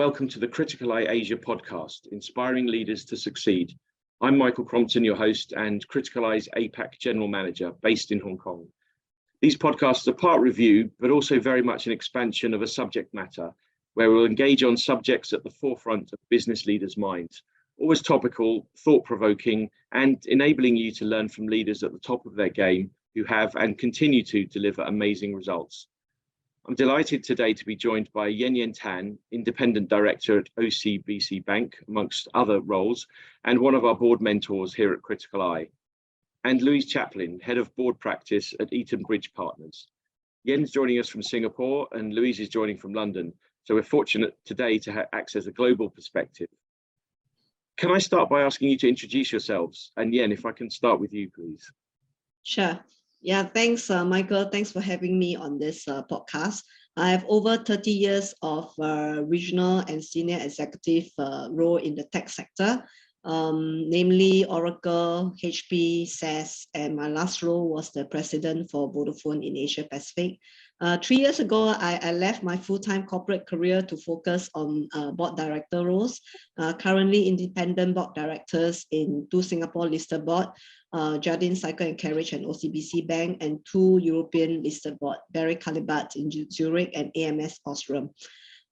welcome to the Criticaleye Asia podcast, Inspiring Leaders to Succeed. I'm Michael Crompton, your host and Criticaleye's APAC General Manager based in Hong Kong. These podcasts are part review, but also very much an expansion of a subject matter where we'll engage on subjects at the forefront of business leaders' minds, always topical, thought-provoking, and enabling you to learn from leaders at the top of their game who have and continue to deliver amazing results. I'm delighted today to be joined by Yen Tan, Independent Director at OCBC Bank, amongst other roles, and one of our board mentors here at Criticaleye, and Louise Chaplin, Head of Board Practice at Eton Bridge Partners. Yen's joining us from Singapore and Louise is joining from London, so we're fortunate today to access a global perspective. Can I start by asking you to introduce yourselves? And Yen, if I can start with you, please. Sure. Yeah, thanks, Michael. Thanks for having me on this podcast. I have over 30 years of regional and senior executive role in the tech sector, namely Oracle, HP, SAS, and my last role was the president for Vodafone in Asia Pacific. 3 years ago, I left my full-time corporate career to focus on board director roles. Currently independent board directors in 2 Singapore listed board, Jardine Cycle and Carriage and OCBC Bank, and 2 European listed board, Barry Callebaut in Zurich and AMS Osram.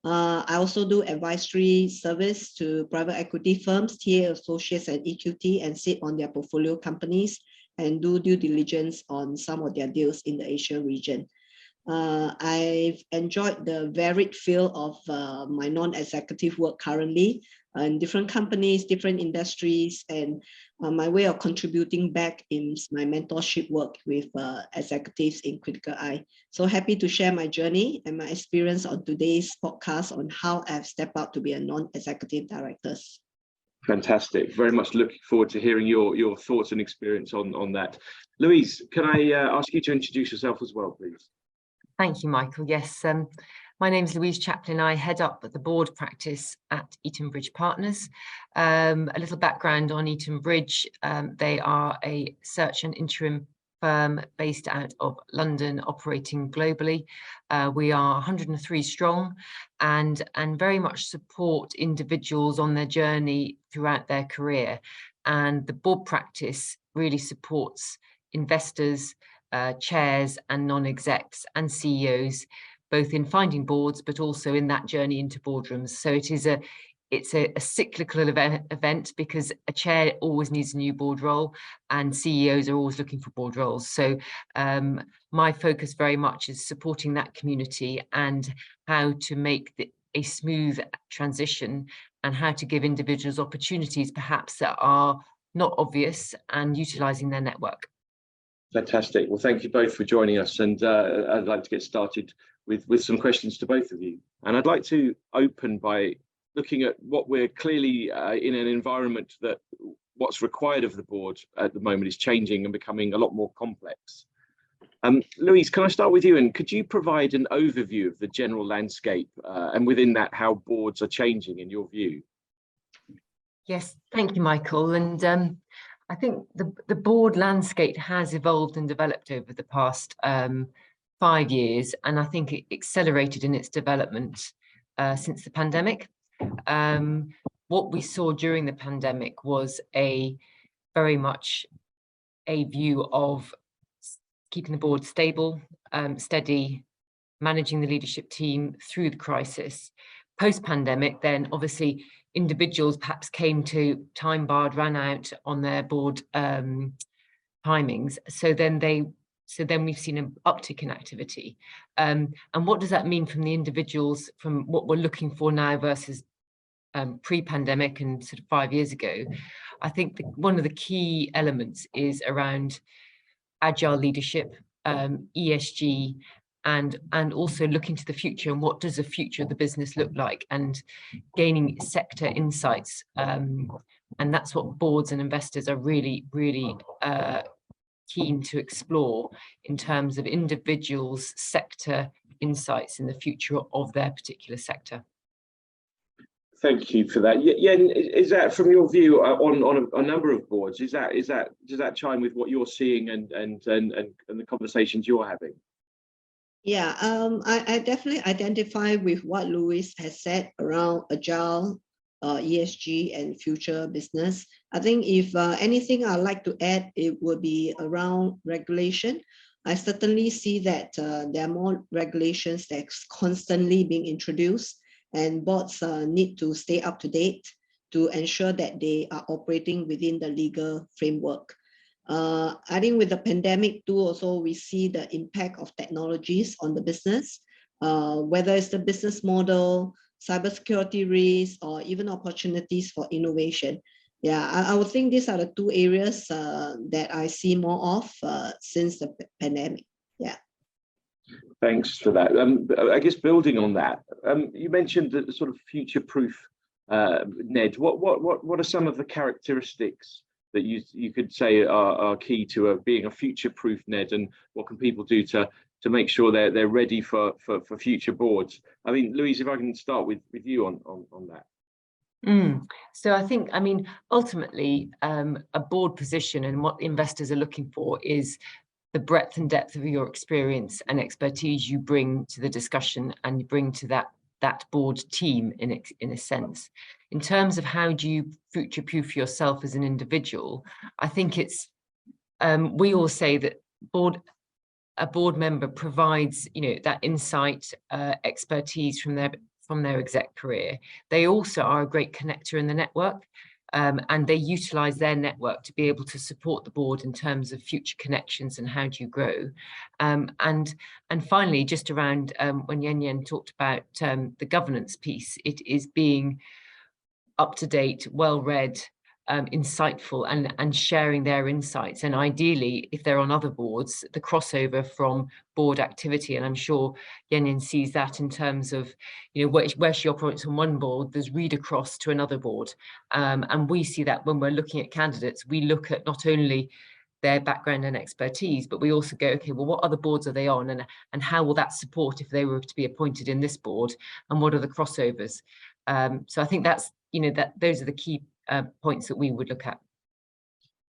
I also do advisory service to private equity firms, TA Associates and EQT, and sit on their portfolio companies and do due diligence on some of their deals in the Asia region. I've enjoyed the varied field of my non-executive work currently in different companies, different industries, and my way of contributing back in my mentorship work with executives in Criticaleye. So happy to share my journey and my experience on today's podcast on how I've stepped up to be a non-executive director. Fantastic. Very much looking forward to hearing your thoughts and experience on that. Louise, can I ask you to introduce yourself as well, please? Thank you, Michael. Yes, my name is Louise Chaplin. I head up the board practice at Eton Bridge Partners. A little background on Eton Bridge. They are a search and interim firm based out of London, operating globally. We are 103 strong and very much support individuals on their journey throughout their career. And the board practice really supports investors, chairs and non-execs and CEOs, both in finding boards, but also in that journey into boardrooms. So it's a cyclical event because a chair always needs a new board role and CEOs are always looking for board roles. So my focus very much is supporting that community and how to make a smooth transition and how to give individuals opportunities perhaps that are not obvious and utilising their network. Fantastic. Well, thank you both for joining us, and I'd like to get started with some questions to both of you. And I'd like to open by looking at what we're clearly in an environment that what's required of the board at the moment is changing and becoming a lot more complex. Louise, can I start with you, and could you provide an overview of the general landscape and within that how boards are changing in your view? Yes, thank you, Michael. And I think the board landscape has evolved and developed over the past 5 years, and I think it accelerated in its development since the pandemic. What we saw during the pandemic was very much a view of keeping the board stable, steady, managing the leadership team through the crisis. Post-pandemic, then obviously individuals perhaps came to time barred, ran out on their board timings. So then we've seen an uptick in activity. And what does that mean from the individuals, from what we're looking for now versus pre-pandemic and sort of 5 years ago? I think one of the key elements is around agile leadership, ESG, and also looking to the future and what does the future of the business look like, and gaining sector insights. And that's what boards and investors are really keen to explore in terms of individuals' sector insights in the future of their particular sector. Thank you for that. Yeah, is that from your view on a number of boards? Does that chime with what you're seeing and the conversations you're having? Yeah, I definitely identify with what Louise has said around agile, ESG, and future business. I think if anything I'd like to add, it would be around regulation. I certainly see that there are more regulations that's constantly being introduced, and boards need to stay up to date to ensure that they are operating within the legal framework. I think with the pandemic too, also we see the impact of technologies on the business, whether it's the business model, cybersecurity risks, or even opportunities for innovation. Yeah, I would think these are the two areas that I see more of since the pandemic. Yeah. Thanks for that. I guess building on that, you mentioned the sort of future-proof NED. What are some of the characteristics that you could say are key to being a future-proof NED, and what can people do to make sure they're ready for future boards? I mean, Louise, if I can start with you on that. So I think, I mean, ultimately, a board position and what investors are looking for is the breadth and depth of your experience and expertise you bring to the discussion and you bring to that board team in a sense. In terms of how do you future-proof yourself as an individual, I think it's, we all say that a board member provides, that insight, expertise from their exec career. They also are a great connector in the network, and they utilize their network to be able to support the board in terms of future connections and how do you grow. And finally, just around when Yen talked about the governance piece, it is being up to date, well read, insightful, and sharing their insights. And ideally, if they're on other boards, the crossover from board activity. And I'm sure Yen sees that in terms of, where she operates on one board, there's read across to another board. And we see that when we're looking at candidates, we look at not only their background and expertise, but we also go, okay, well, what other boards are they on, and how will that support if they were to be appointed in this board, and what are the crossovers? So I think that's, those are the key points that we would look at.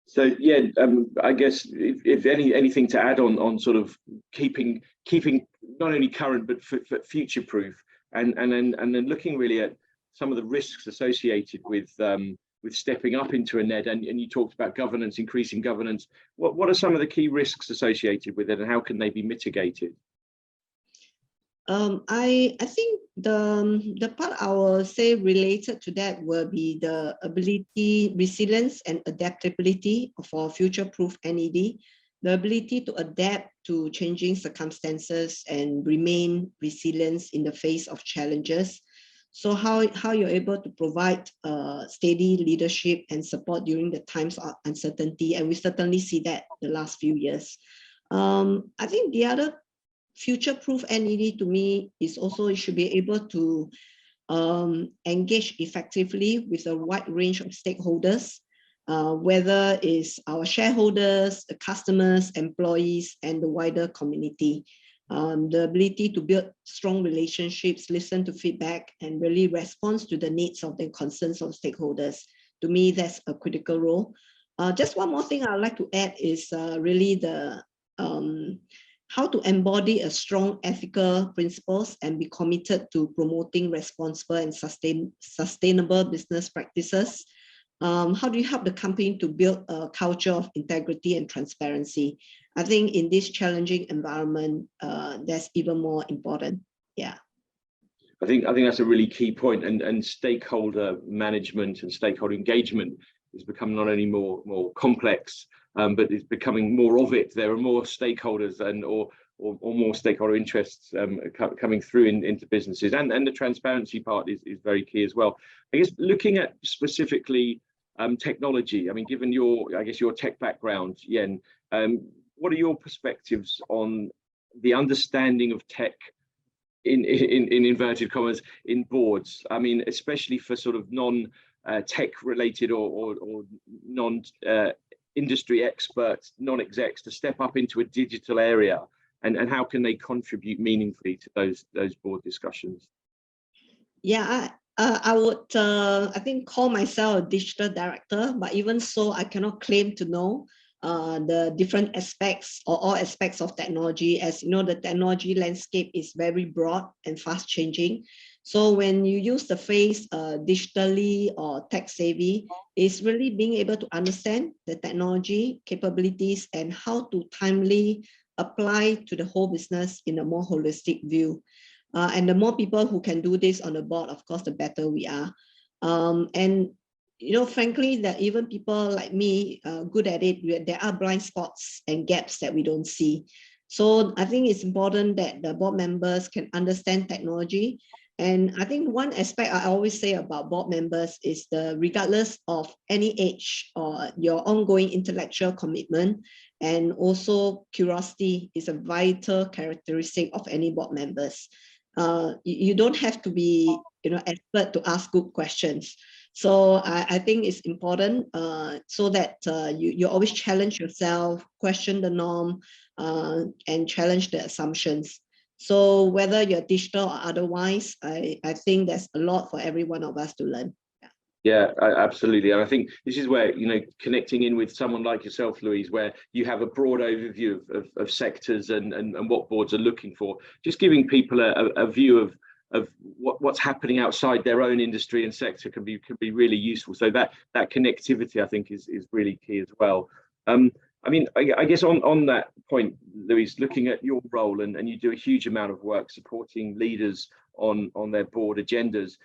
So yeah, I guess if anything to add on sort of keeping not only current but future proof, and then looking really at some of the risks associated with stepping up into a NED, and you talked about governance, increasing governance. What are some of the key risks associated with it, and how can they be mitigated? I think the part I will say related to that will be the ability, resilience, and adaptability for future-proof NED, the ability to adapt to changing circumstances and remain resilient in the face of challenges. So how you're able to provide steady leadership and support during the times of uncertainty, and we certainly see that the last few years. I think the other future-proof NED to me is also you should be able to engage effectively with a wide range of stakeholders, whether it's our shareholders, the customers, employees, and the wider community. The ability to build strong relationships, listen to feedback, and really respond to the needs of the concerns of stakeholders. To me, that's a critical role. Just one more thing I'd like to add is really the how to embody a strong ethical principles and be committed to promoting responsible and sustainable business practices. How do you help the company to build a culture of integrity and transparency? I think in this challenging environment, that's even more important. Yeah. I think that's a really key point, and stakeholder management and stakeholder engagement has become not only more complex, but it's becoming more of it. There are more stakeholders or more stakeholder interests coming through into businesses, and the transparency part is very key as well. I guess looking at specifically technology, I mean, given your tech background, Yen, what are your perspectives on the understanding of tech in inverted commas in boards? I mean, especially for sort of non-tech related or non industry experts, non-execs, to step up into a digital area, and how can they contribute meaningfully to those board discussions? Yeah, I would I think call myself a digital director, but even so, I cannot claim to know the different aspects or all aspects of technology. As you know, the technology landscape is very broad and fast changing. So when you use the phrase digitally or tech savvy, it's really being able to understand the technology capabilities and how to timely apply to the whole business in a more holistic view. And the more people who can do this on the board, of course, the better we are. And you know, frankly, that even people like me, good at it, there are blind spots and gaps that we don't see. So I think it's important that the board members can understand technology. And I think one aspect I always say about board members is regardless of any age or your ongoing intellectual commitment, and also curiosity is a vital characteristic of any board members. You don't have to be, you know, expert to ask good questions. So I think it's important so that you always challenge yourself, question the norm, and challenge the assumptions. So whether you're digital or otherwise, I think there's a lot for every one of us to learn. Yeah, absolutely. And I think this is where, you know, connecting in with someone like yourself, Louise, where you have a broad overview of sectors and what boards are looking for, just giving people a view of what's happening outside their own industry and sector can be really useful. So that connectivity, I think, is really key as well. I mean, I guess on that point, Louise, looking at your role, and you do a huge amount of work supporting leaders on their board agendas.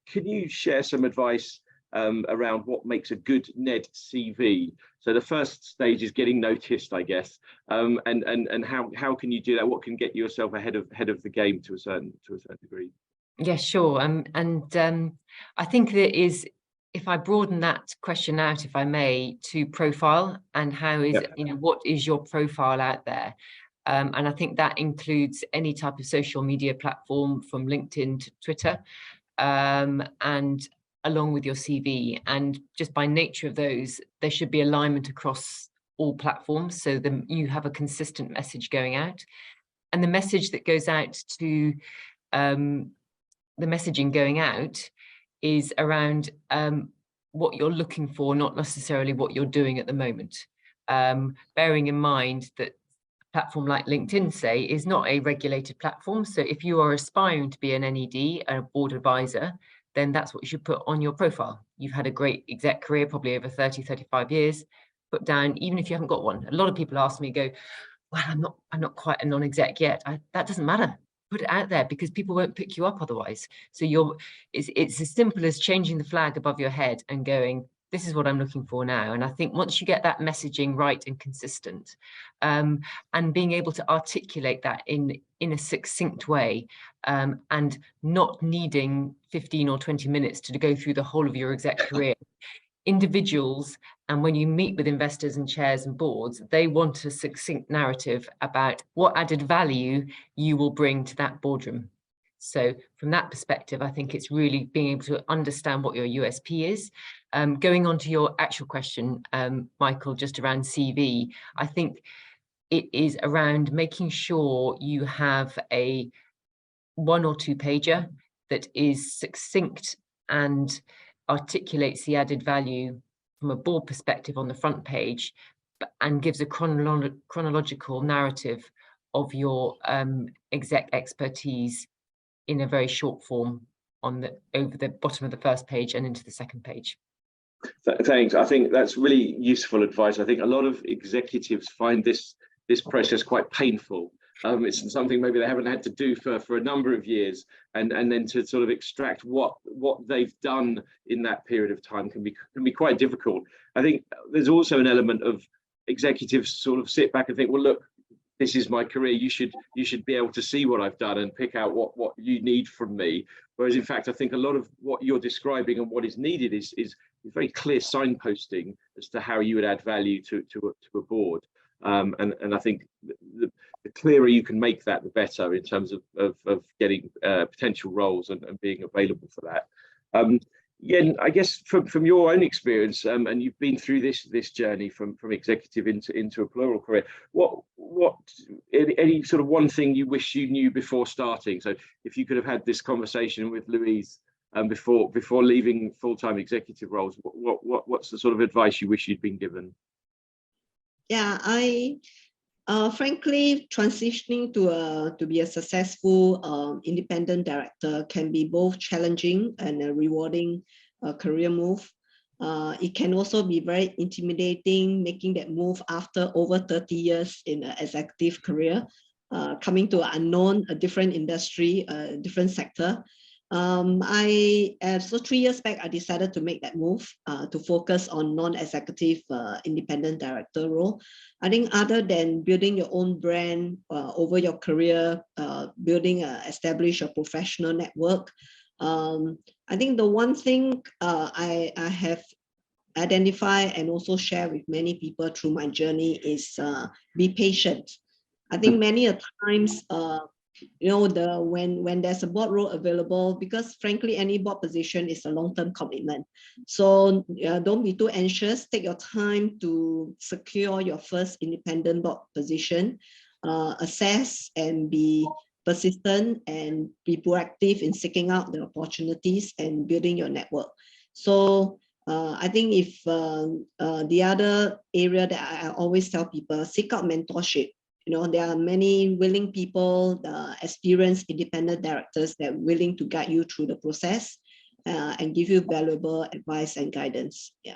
Can you share some advice around what makes a good NED CV? So the first stage is getting noticed, I guess, and how can you do that? What can get yourself ahead of the game to a certain degree? Yeah, sure. I think there is, if I broaden that question out, if I may, to profile and how is, you know, what is your profile out there? And I think that includes any type of social media platform from LinkedIn to Twitter, and along with your CV. And just by nature of those, there should be alignment across all platforms so that you have a consistent message going out. And the message that goes out to the messaging going out is around what you're looking for, not necessarily what you're doing at the moment. Bearing in mind that a platform like LinkedIn, say, is not a regulated platform. So if you are aspiring to be an NED, a board advisor, then that's what you should put on your profile. You've had a great exec career, probably over 30, 35 years. Put down, even if you haven't got one. A lot of people ask me, go, well, I'm not quite a non-exec yet. That doesn't matter. Put it out there because people won't pick you up otherwise. So it's as simple as changing the flag above your head and going, this is what I'm looking for now. And I think once you get that messaging right and consistent, and being able to articulate that in a succinct way, and not needing 15 or 20 minutes to go through the whole of your exec career. Individuals, and when you meet with investors and chairs and boards, they want a succinct narrative about what added value you will bring to that boardroom. So from that perspective, I think it's really being able to understand what your USP is. Going on to your actual question, Michael, just around CV, I think it is around making sure you have a 1 or 2 pager that is succinct and articulates the added value from a board perspective on the front page, and gives a chronological narrative of your exec expertise in a very short form over the bottom of the first page and into the second page. Thanks. I think that's really useful advice. I think a lot of executives find this process quite painful. It's something maybe they haven't had to do for a number of years, and then to sort of extract what they've done in that period of time can be quite difficult. I think there's also an element of executives sort of sit back and think, well, look, this is my career. You should be able to see what I've done and pick out what you need from me. Whereas in fact, I think a lot of what you're describing and what is needed is very clear signposting as to how you would add value to a board. And I think the clearer you can make that, the better in terms of getting potential roles and being available for that. Yeah, I guess from your own experience, and you've been through this journey from executive into a plural career. What any sort of one thing you wish you knew before starting? So if you could have had this conversation with Louise before leaving full-time executive roles, what's the sort of advice you wish you'd been given? Yeah, frankly, transitioning to be a successful independent director can be both challenging and a rewarding career move. It can also be very intimidating, making that move after over 30 years in an executive career, coming to an unknown, a different industry, a different sector. So 3 years back, I decided to make that move to focus on non-executive independent director role. I think other than building your own brand over your career, establish a professional network, I think the one thing I have identified and also share with many people through my journey is be patient. I think many a times, when there's a board role available, because frankly, any board position is a long-term commitment. So don't be too anxious. Take your time to secure your first independent board position, assess and be persistent and be proactive in seeking out the opportunities and building your network. So I think if the other area that I always tell people, seek out mentorship. There are many willing people, experienced independent directors that are willing to guide you through the process and give you valuable advice and guidance. Yeah.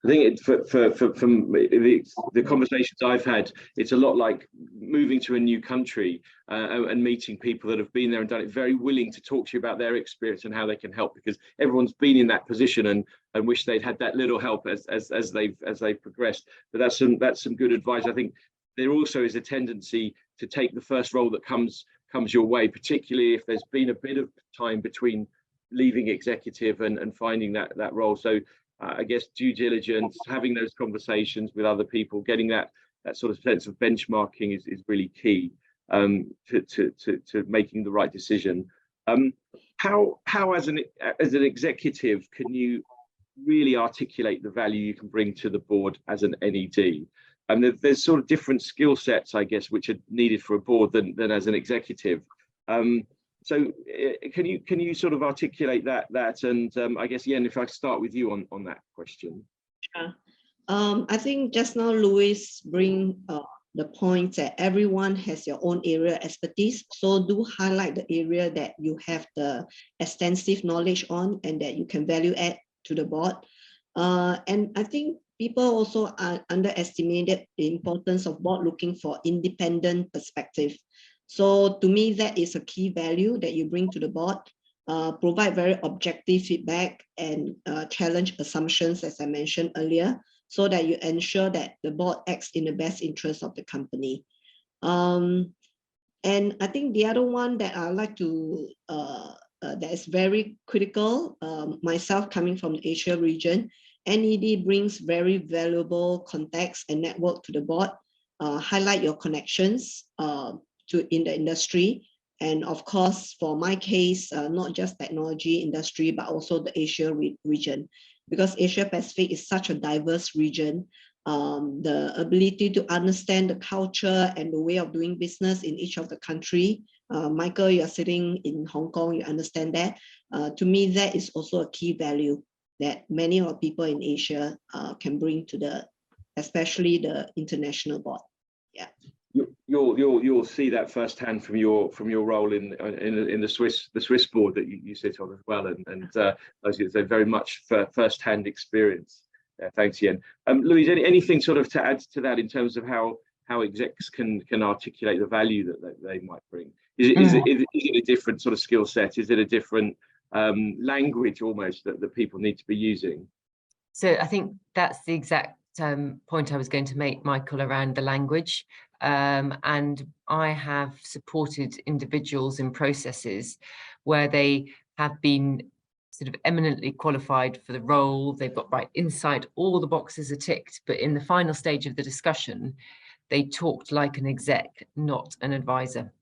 I think from the conversations I've had, it's a lot like moving to a new country and meeting people that have been there and done it, very willing to talk to you about their experience and how they can help, because everyone's been in that position and wish they'd had that little help as they've progressed. But that's some good advice. I think there also is a tendency to take the first role that comes your way, particularly if there's been a bit of time between leaving executive and finding that role. So I guess due diligence, having those conversations with other people, getting that sort of sense of benchmarking is really key to making the right decision. How as an executive can you really articulate the value you can bring to the board as an NED? And there's sort of different skill sets, I guess, which are needed for a board than as an executive. So can you sort of articulate that? And I guess, Yen, if I start with you on that question. Sure. I think just now Louise bring the point that everyone has your own area expertise. So do highlight the area that you have the extensive knowledge on and that you can value add to the board. And I think people also underestimated the importance of board looking for independent perspective. So to me, that is a key value that you bring to the board, provide very objective feedback and challenge assumptions, as I mentioned earlier, so that you ensure that the board acts in the best interest of the company. And I think the other one that I like to, that is very critical, myself coming from the Asia region, NED brings very valuable contacts and network to the board, highlight your connections in the industry. And of course, for my case, not just technology industry, but also the Asia region, because Asia Pacific is such a diverse region. The ability to understand the culture and the way of doing business in each of the country. Michael, you're sitting in Hong Kong, you understand that. To me, that is also a key value that many of people in Asia can bring to especially the international board. Yeah. You'll see that firsthand from your role in the Swiss board that you sit on as well, and as you say, very much firsthand experience. Thanks, Yen. Louise, anything sort of to add to that in terms of how execs can articulate the value that they might bring? Is it a different sort of skill set? Is it a different language almost that people need to be using? So I think that's the exact point I was going to make, Michael, around the language. And I have supported individuals in processes where they have been sort of eminently qualified for the role, they've got right insight, all the boxes are ticked, but in the final stage of the discussion, they talked like an exec, not an advisor.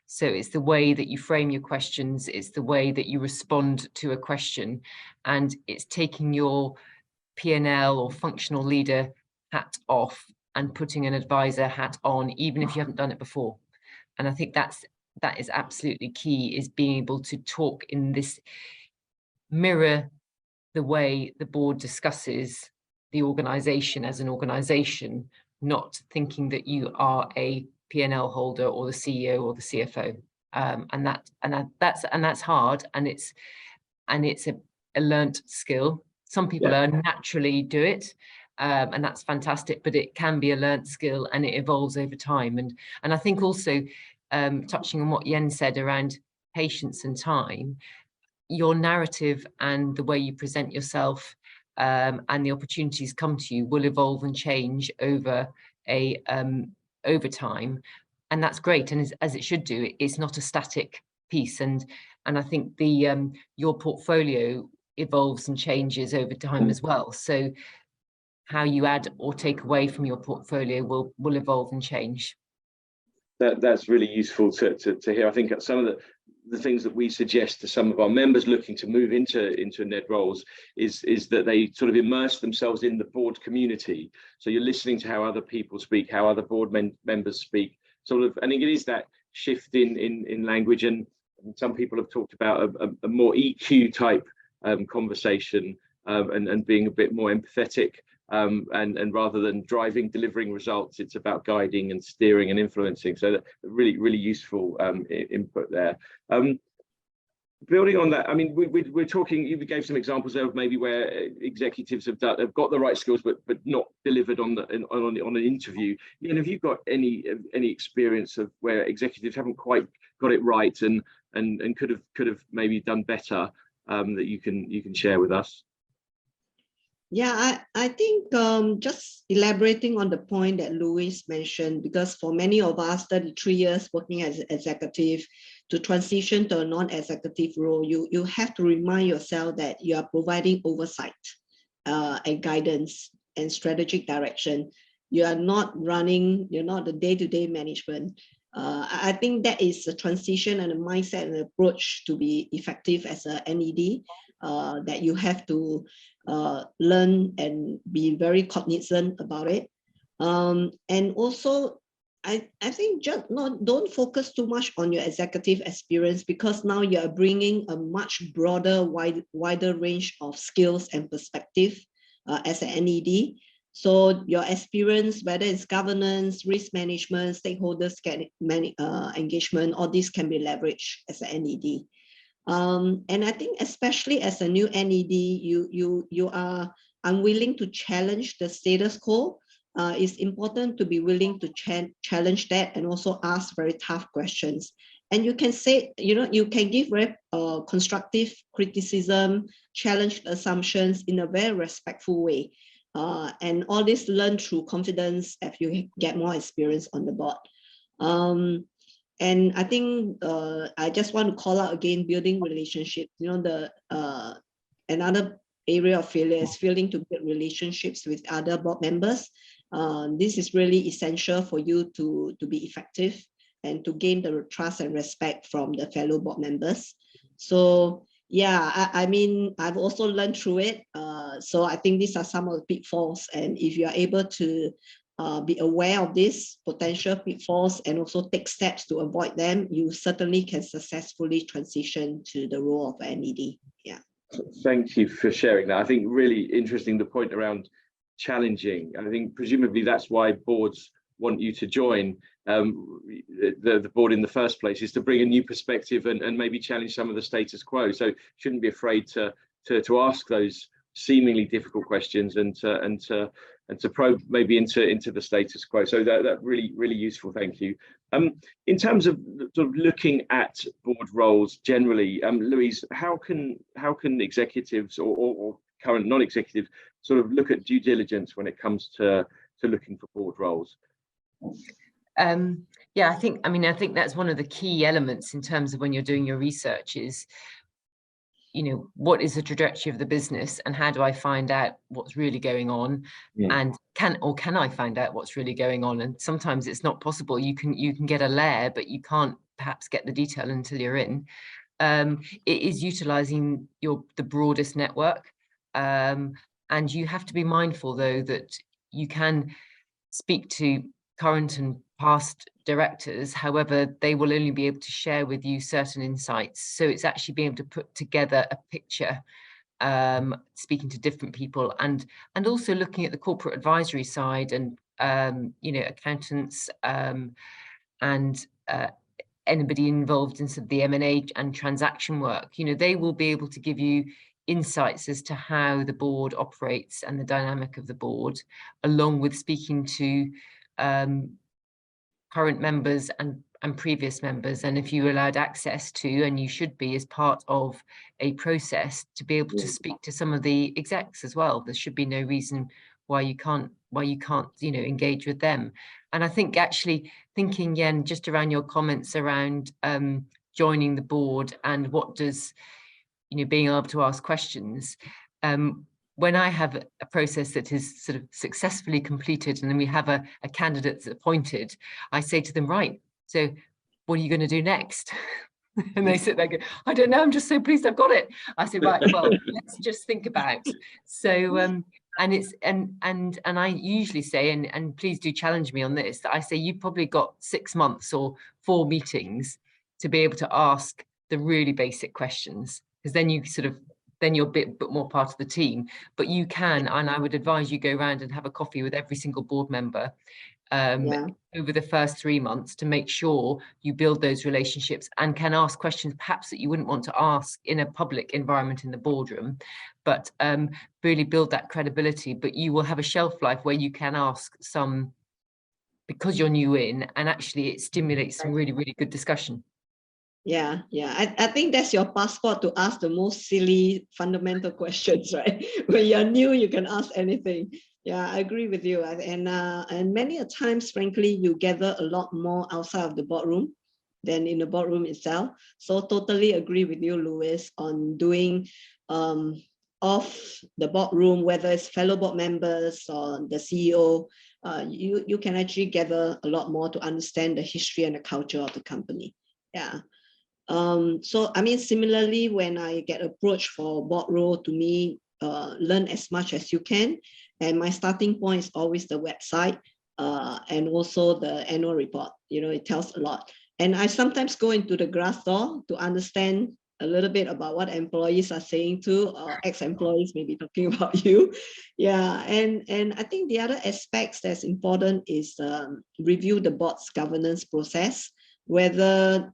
So it's the way that you frame your questions, it's the way that you respond to a question, and it's taking your P&L or functional leader hat off and putting an advisor hat on, even if you haven't done it before. And I think that is absolutely key, is being able to talk in this, mirror the way the board discusses the organization as an organization, not thinking that you are a P&L holder or the CEO or the CFO. That's hard, and it's a learnt skill. Some people naturally do it, and that's fantastic, but it can be a learnt skill and it evolves over time. And I think also, touching on what Yen said around patience and time, your narrative and the way you present yourself and the opportunities come to you will evolve and change over time, and that's great, and as it should do. It's not a static piece, and I think your portfolio evolves and changes over time as well. So how you add or take away from your portfolio will evolve and change. That's really useful to hear. I think some of the things that we suggest to some of our members looking to move into NED roles is that they sort of immerse themselves in the board community. So you're listening to how other people speak, how other board members speak, sort of. I think it is that shift in language, and some people have talked about a more EQ type conversation, and being a bit more empathetic. And rather than delivering results, it's about guiding and steering and influencing. So really useful input there. Building on that, I mean, we're talking. You gave some examples of maybe where executives have got the right skills, but not delivered on an interview. You know, have you got any experience of where executives haven't quite got it right and could have maybe done better, that you can share with us? Yeah, I think just elaborating on the point that Louise mentioned, because for many of us, 33 years working as executive, to transition to a non-executive role, you have to remind yourself that you are providing oversight and guidance and strategic direction. You are not you're not the day-to-day management. I think that is a transition and a mindset and approach to be effective as a NED, that you have to learn and be very cognizant about it. And also, I think just don't focus too much on your executive experience, because now you are bringing a much broader, wider range of skills and perspective as an NED. So your experience, whether it's governance, risk management, stakeholders engagement, all this can be leveraged as an NED. And I think especially as a new NED, you are unwilling to challenge the status quo. It's important to be willing to challenge that and also ask very tough questions. And you can say, you can give very constructive criticism, challenge assumptions in a very respectful way. And all this learned through confidence as you get more experience on the board. And I think I just want to call out again, building relationships. Another area of failure is failing to build relationships with other board members. This is really essential for you to be effective and to gain the trust and respect from the fellow board members. So yeah, I mean, I've also learned through it. So I think these are some of the pitfalls. And if you are able to be aware of these potential pitfalls and also take steps to avoid them, you certainly can successfully transition to the role of NED. Yeah. Thank you for sharing that. I think really interesting, the point around challenging. I think presumably that's why boards want you to join the board in the first place, is to bring a new perspective and maybe challenge some of the status quo. So shouldn't be afraid to ask those seemingly difficult questions and to probe maybe into the status quo. So that really useful. Thank you. In terms of sort of looking at board roles generally, Louise, how can executives or current non-executives sort of look at due diligence when it comes to looking for board roles? Yeah, I think that's one of the key elements in terms of when you're doing your research is, what is the trajectory of the business and how do I find out what's really going on? And can I find out what's really going on? And sometimes it's not possible. You can get a layer, but you can't perhaps get the detail until you're in. It is utilizing the broadest network. And you have to be mindful, though, that you can speak to current and past directors. However, they will only be able to share with you certain insights. So it's actually being able to put together a picture, speaking to different people, and also looking at the corporate advisory side and you know, accountants and anybody involved in sort of the M&A and transaction work. You know, they will be able to give you insights as to how the board operates and the dynamic of the board, along with speaking to current members and previous members. And if you allowed access to, and you should be as part of a process, to be able to speak to some of the execs as well. There should be no reason why you can't, you know, engage with them. And I think actually thinking, Yen, just around your comments around joining the board and what does, you know, being able to ask questions. When I have a process that is sort of successfully completed and then we have a candidate that's appointed, I say to them, right, so what are you going to do next? And they sit there and go, I don't know, I'm just so pleased I've got it. I say, right, well, let's just think about. So, and it's, and I usually say, and please do challenge me on this, that I say, you've probably got 6 months or 4 meetings to be able to ask the really basic questions, because then you sort of, then you're a bit more part of the team. But you can, and I would advise you go around and have a coffee with every single board member over the first 3 months to make sure you build those relationships and can ask questions perhaps that you wouldn't want to ask in a public environment in the boardroom, but really build that credibility. But you will have a shelf life where you can ask some, because you're new in, and actually it stimulates some really, really good discussion. Yeah, I think that's your passport to ask the most silly fundamental questions, right? When you're new, you can ask anything. Yeah, I agree with you. And many a times, frankly, you gather a lot more outside of the boardroom than in the boardroom itself. So totally agree with you, Louise, on doing off the boardroom, whether it's fellow board members or the CEO, you can actually gather a lot more to understand the history and the culture of the company. Yeah. So, I mean, similarly, when I get approached for board role, to me, learn as much as you can. And my starting point is always the website and also the annual report. You know, it tells a lot. And I sometimes go into the glass door to understand a little bit about what employees are saying to, or ex-employees may be talking about you. Yeah, and I think the other aspects that's important is review the board's governance process, whether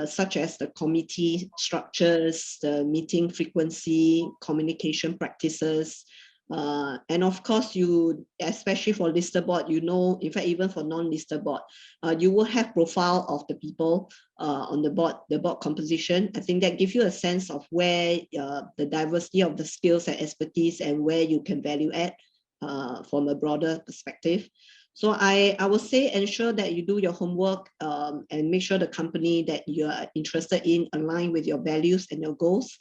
such as the committee structures, the meeting frequency, communication practices, and of course, you, especially for listed board, you know, in fact, even for non-listed board, you will have profile of the people on the board composition. I think that gives you a sense of where the diversity of the skills and expertise and where you can value add from a broader perspective. So I would say ensure that you do your homework and make sure the company that you are interested in align with your values and your goals.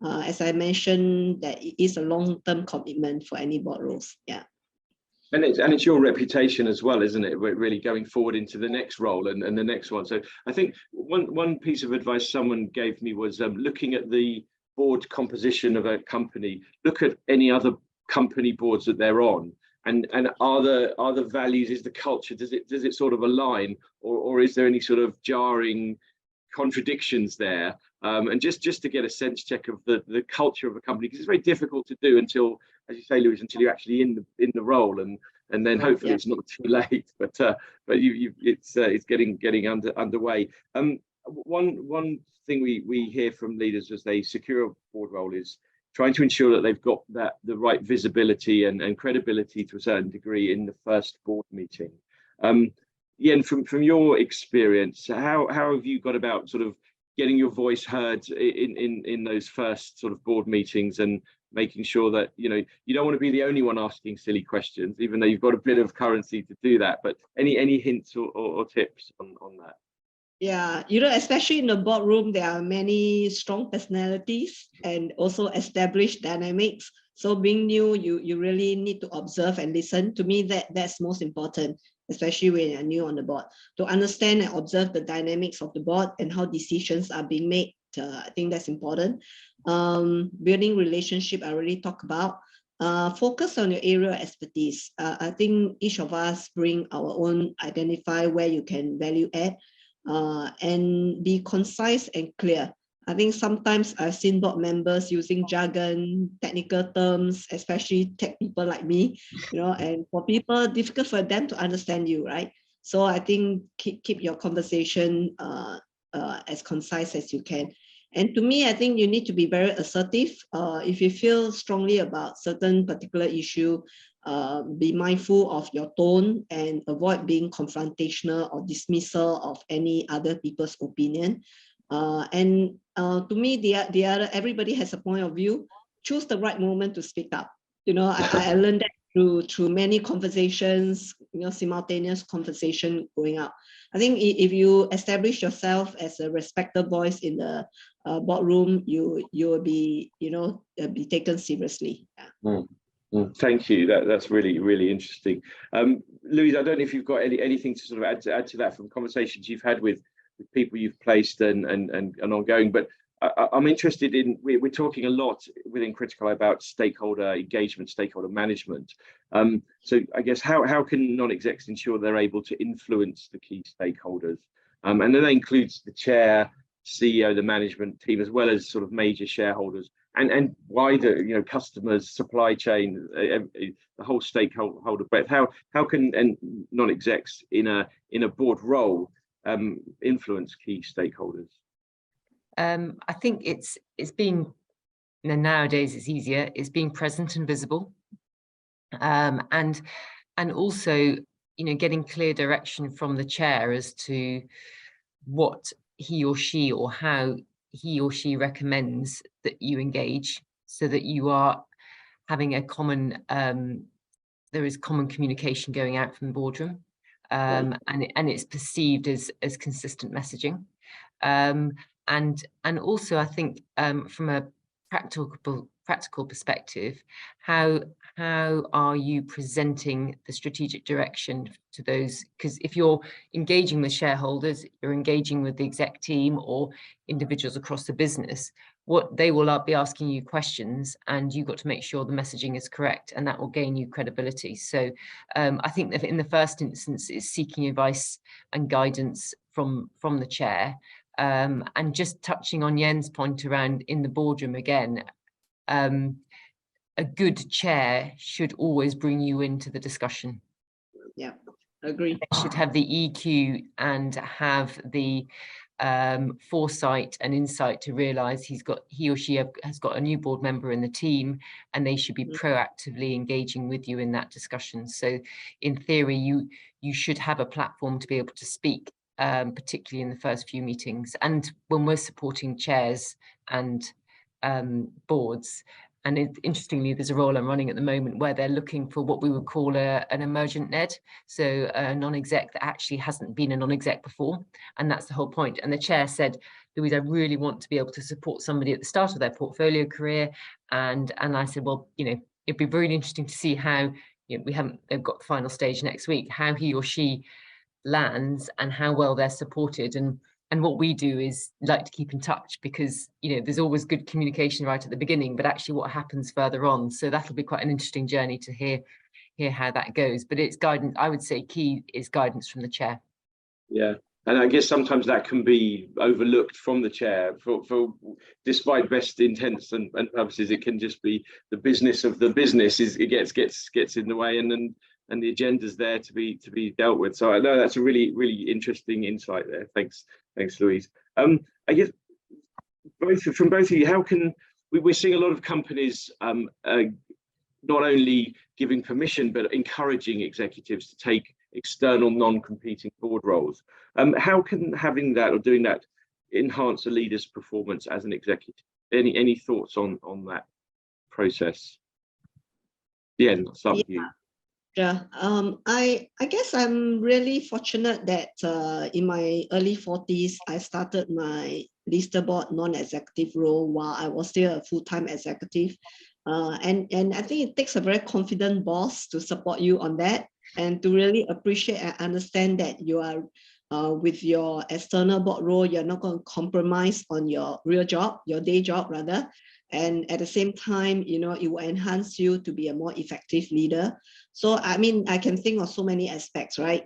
As I mentioned, that it is a long-term commitment for any board roles. Yeah. And it's your reputation as well, isn't it? We're really going forward into the next role and the next one. So I think one piece of advice someone gave me was looking at the board composition of a company, look at any other company boards that they're on. And are the values, is the culture, does it sort of align, or is there any sort of jarring contradictions there? And just to get a sense check of the culture of a company, because it's very difficult to do until, as you say, Louise, until you're actually in the role, and then hopefully it's not too late. But it's getting underway. One thing we hear from leaders as they secure a board role is trying to ensure that they've got the right visibility and credibility to a certain degree in the first board meeting. Yen, from your experience, how have you got about sort of getting your voice heard in those first sort of board meetings, and making sure that, you know, you don't want to be the only one asking silly questions, even though you've got a bit of currency to do that, but any hints or tips on that? Yeah, you know, especially in the boardroom, there are many strong personalities and also established dynamics. So being new, you really need to observe and listen. To me, that's most important, especially when you're new on the board, to understand and observe the dynamics of the board and how decisions are being made. I think that's important. Building relationship, I already talked about. Focus on your area of expertise. I think each of us bring our own, identify where you can value add. And be concise and clear. I think sometimes I've seen board members using jargon, technical terms, especially tech people like me, and for people, difficult for them to understand you, right? So I think keep your conversation as concise as you can. And to me, I think you need to be very assertive. If you feel strongly about certain particular issue, be mindful of your tone and avoid being confrontational or dismissal of any other people's opinion. To me, the other, everybody has a point of view. Choose the right moment to speak up. I learned that through many conversations, simultaneous conversation going up. I think if you establish yourself as a respected voice in the boardroom, you will be be taken seriously. Yeah. Thank you. That's really interesting. Louise, I don't know if you've got anything to sort of add to that from conversations you've had with people you've placed and ongoing, but I'm interested in, we're talking a lot within Criticaleye about stakeholder engagement, stakeholder management. So I guess how can non-execs ensure they're able to influence the key stakeholders? And then that includes the chair, CEO, the management team, as well as sort of major shareholders and wider, customers, supply chain, the whole stakeholder breadth. How can non-execs in a board role influence key stakeholders? I think it's being, nowadays it's easier, it's being present and visible, and also getting clear direction from the chair as to what he or she, or how he or she recommends that you engage, so that you are having a common there is common communication going out from the boardroom, and it's perceived as consistent messaging. And also I think from a practical perspective, how are you presenting the strategic direction to those? Because if you're engaging with shareholders, you're engaging with the exec team or individuals across the business, what they will be asking you questions, and you've got to make sure the messaging is correct, and that will gain you credibility. So I think that in the first instance is seeking advice and guidance from the chair. And just touching on Jens' point around in the boardroom again, a good chair should always bring you into the discussion. Yeah, agree. They should have the EQ and have the foresight and insight to realize he or she has got a new board member in the team, and they should be proactively engaging with you in that discussion. So in theory, you should have a platform to be able to speak, particularly in the first few meetings. And when we're supporting chairs and boards, and interestingly, there's a role I'm running at the moment where they're looking for what we would call an emergent NED, so a non-exec that actually hasn't been a non-exec before, and that's the whole point. And the chair said, Louise, I really want to be able to support somebody at the start of their portfolio career, and I said, well, it'd be really interesting to see how, they've got the final stage next week, how he or she lands and how well they're supported. And what we do is like to keep in touch, because there's always good communication right at the beginning, but actually what happens further on. So that'll be quite an interesting journey to hear how that goes. But it's guidance. I would say key is guidance from the chair. Yeah, and I guess sometimes that can be overlooked from the chair. For despite best intents and purposes, it can just be the business of the business it gets in the way, and the agenda's there to be dealt with. So I know that's a really interesting insight there. Thanks, Louise. I guess from both of you, how can we're seeing a lot of companies not only giving permission but encouraging executives to take external non-competing board roles. How can having that or doing that enhance a leader's performance as an executive? Any thoughts on that process? Yeah, I'll start with you. Yeah, I guess I'm really fortunate that in my early 40s, I started my listed board non-executive role while I was still a full-time executive. And I think it takes a very confident boss to support you on that, and to really appreciate and understand that you are with your external board role, you're not going to compromise on your real job, your day job rather. And at the same time, it will enhance you to be a more effective leader. So, I mean, I can think of so many aspects, right?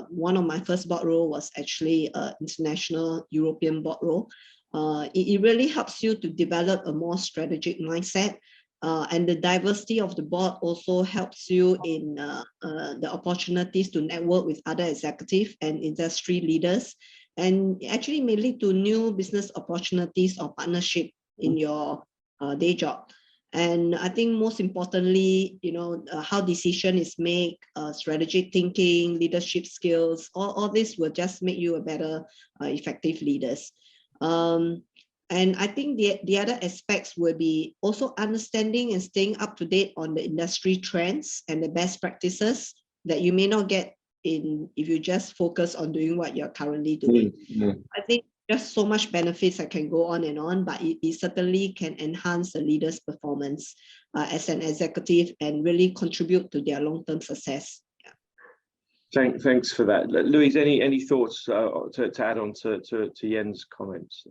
One of my first board role was actually an international European board role. it really helps you to develop a more strategic mindset. And the diversity of the board also helps you in the opportunities to network with other executive and industry leaders, and actually may lead to new business opportunities or partnership in your day job. And I think most importantly, how decision is made, strategic thinking, leadership skills, all this will just make you a better, effective leaders. And I think the other aspects will be also understanding and staying up to date on the industry trends and the best practices that you may not get if you just focus on doing what you're currently doing. I think just so much benefits. I can go on and on, but it certainly can enhance the leader's performance as an executive and really contribute to their long-term success. Thanks for that. Louise, any thoughts to add on to Jens' comments?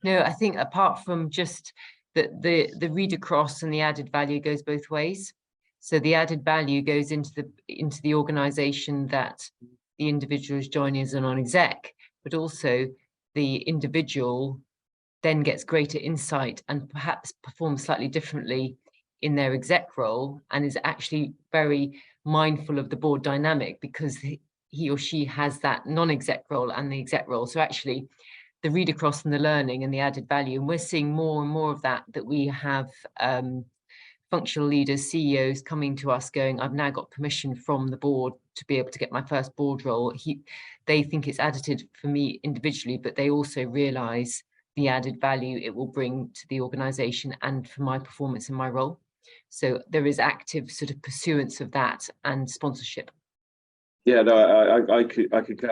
No, I think apart from just that the read across and the added value goes both ways. So the added value goes into the organization that the individual is joining as a non-exec, but also the individual then gets greater insight and perhaps performs slightly differently in their exec role, and is actually very mindful of the board dynamic because he or she has that non-exec role and the exec role. So actually the read across and the learning and the added value, and we're seeing more and more of that we have functional leaders, CEOs coming to us going, I've now got permission from the board to be able to get my first board role. They think it's additive for me individually, but they also realize the added value it will bring to the organization and for my performance in my role. So there is active sort of pursuance of that and sponsorship. Yeah, no, I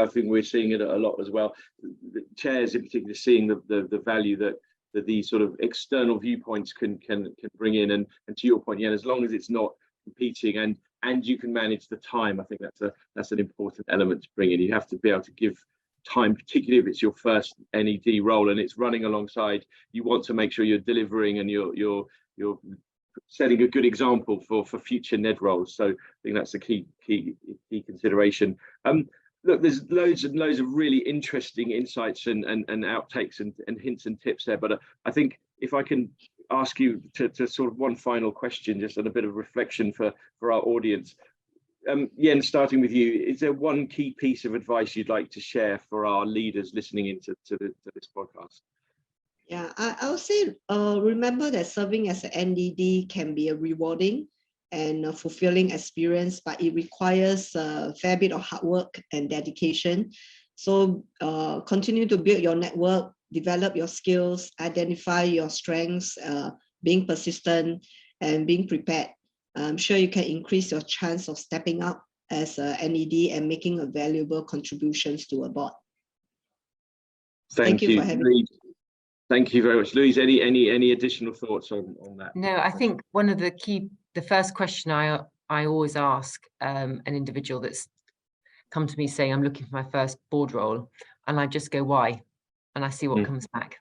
think we're seeing it a lot as well. The chairs in particular seeing the value that these sort of external viewpoints can bring in, and to your point, yeah, as long as it's not competing and you can manage the time, I think that's an important element to bring in. You have to be able to give time, particularly if it's your first NED role and it's running alongside. You want to make sure you're delivering and you're setting a good example for future NED roles. So I think that's a key consideration. Look, there's loads and loads of really interesting insights and outtakes and hints and tips there. But I think if I can ask you to sort of one final question, just on a bit of reflection for our audience. Jens, starting with you, is there one key piece of advice you'd like to share for our leaders listening into this podcast? Yeah, I would say remember that serving as an NED can be a rewarding and a fulfilling experience, but it requires a fair bit of hard work and dedication. So continue to build your network, develop your skills, identify your strengths, being persistent and being prepared. I'm sure you can increase your chance of stepping up as a NED and making a valuable contributions to a board. Thank you for having me. Thank you very much. Louise, any additional thoughts on that? No, I think one of the first question I always ask an individual that's come to me saying, I'm looking for my first board role, and I just go, why? And I see what comes back.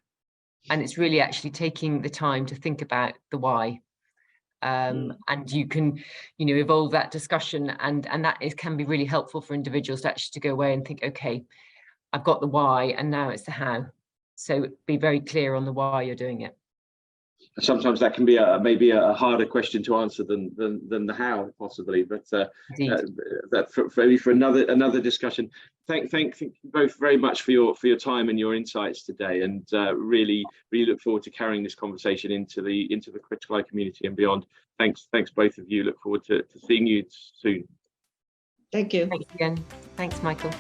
And it's really actually taking the time to think about the why. And you can, evolve that discussion, and that can be really helpful for individuals to actually go away and think, okay, I've got the why, and now it's the how. So be very clear on the why you're doing it. Sometimes that can be maybe a harder question to answer than the how, possibly, but that for another discussion. Thank you both very much for your time and your insights today, and really look forward to carrying this conversation into the Criticaleye community and beyond. Thanks both of you. Look forward to seeing you soon. Thank you. Thanks again. Thanks, Michael.